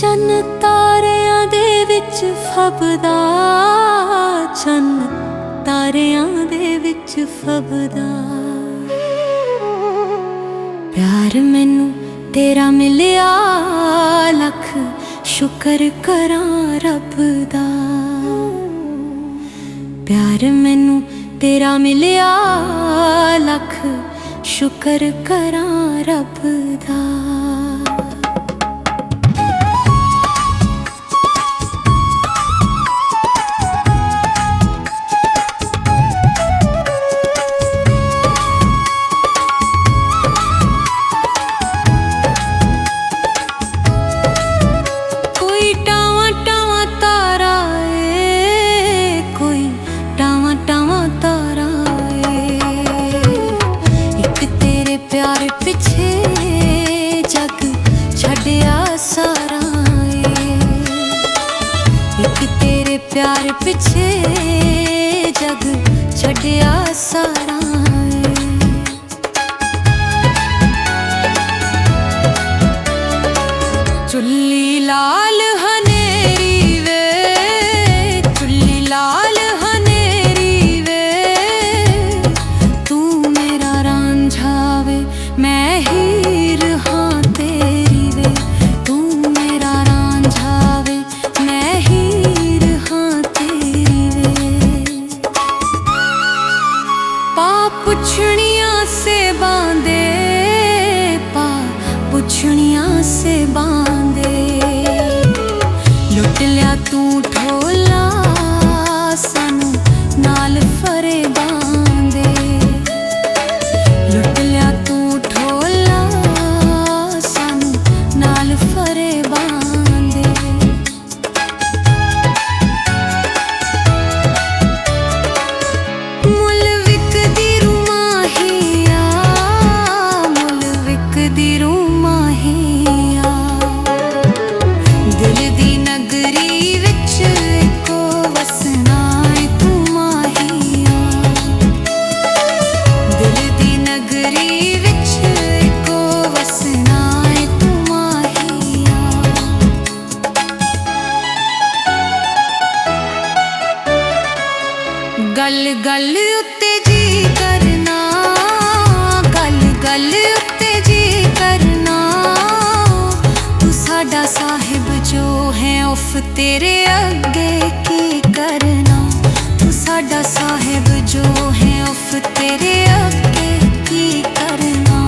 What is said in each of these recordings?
ਚੰਨ ਤਾਰਿਆਂ ਦੇ ਵਿੱਚ ਫੱਬਦਾ, ਚੰਨ ਤਾਰਿਆਂ ਦੇ ਵਿੱਚ ਫੱਬਦਾ। ਪਿਆਰ ਮੈਨੂੰ ਤੇਰਾ ਮਿਲਿਆ, ਲੱਖ ਸ਼ੁਕਰ ਕਰਾਂ ਰੱਬ ਦਾ। ਪਿਆਰ ਮੈਨੂੰ ਤੇਰਾ ਮਿਲਿਆ, ਲੱਖ ਸ਼ੁਕਰ ਕਰਾਂ ਰੱਬ ਦਾ। प्यार पिछे जग छड्या सारा एक तेरे प्यार पिछे जग छड्या सारा। चुल्ली लाल हनेरी वे, चुल्ली लाल हनेरी वे, तू मेरा रांझा वे मैं हीर हाँ तेरी वे, तू मेरा रांझा वे मैं हीर हाँ तेरी वे। पा पुछड़ियाँ से बांधे, पा पुछड़ियाँ से बांधे, लुट लिया तू ढोला सानू नाल फरे बांधे, लुट लिया तू ढोला सानू नाल फरे बांधे। मुल विकदी रुमाहिया, मुल विकदी रुमाहिया, दिल दी नगरी विच इको वसना है तू माहिया, दिल दी नगरी विच इको वसना है तू माहिया। गल गल उत्ते जी करना, गल गल उत्ते जी करना, तू साडा साहिब जो है उफ तेरे अगे की करना, तू साडा साहिब जो है उफ तेरे अगे की करना।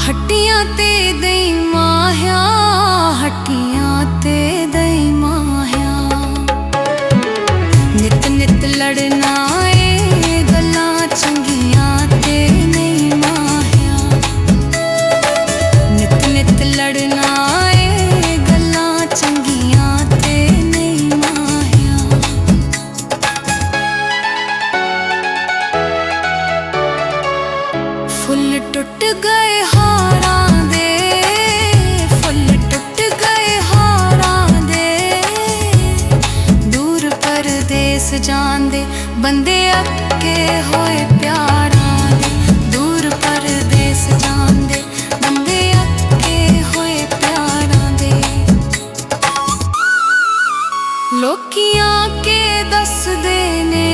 हट्टियां ते दई माहिया, हट्टियां ते दई माहिया, नित नित लड़ना ए गल्लां चंगियां ते नहीं माहिया, नित नित लड़ना ए गल्लां चंगियां ते नहीं माहिया। फुल टुट गए हारां दे, फुल टुट गए हारां दे, दूर परदेस जांदे बंदे अक्के होए प्यारां दे, दूर परदेस जांदे बंदे अक्के होए प्यारां दे। लोकियां के दसदे ने,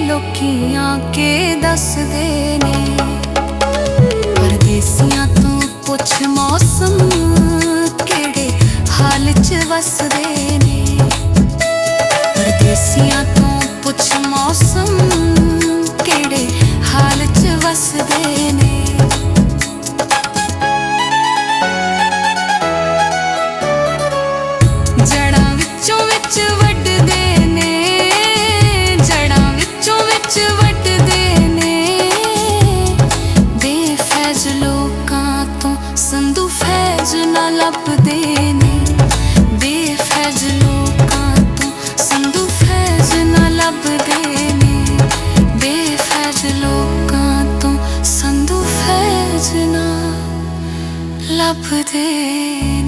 लोकियां के दसदे ने, परदेसियां तू पुछ मौसम केड़े हाल च वसदे ने, परदेसियां तू पुछ मौसम केड़े हाल च वसदे ने। जड़ां विचों विच वड्डदे ने, जड़ां विचों विच वड्डदे ने, बेफैज लोकां तो संधू फैज ना लभदे ने, बेफैज लोकां तो संधू फैज ना लभदे ने, बेफैज लोकां तो संधू फैज ना लभदे ने।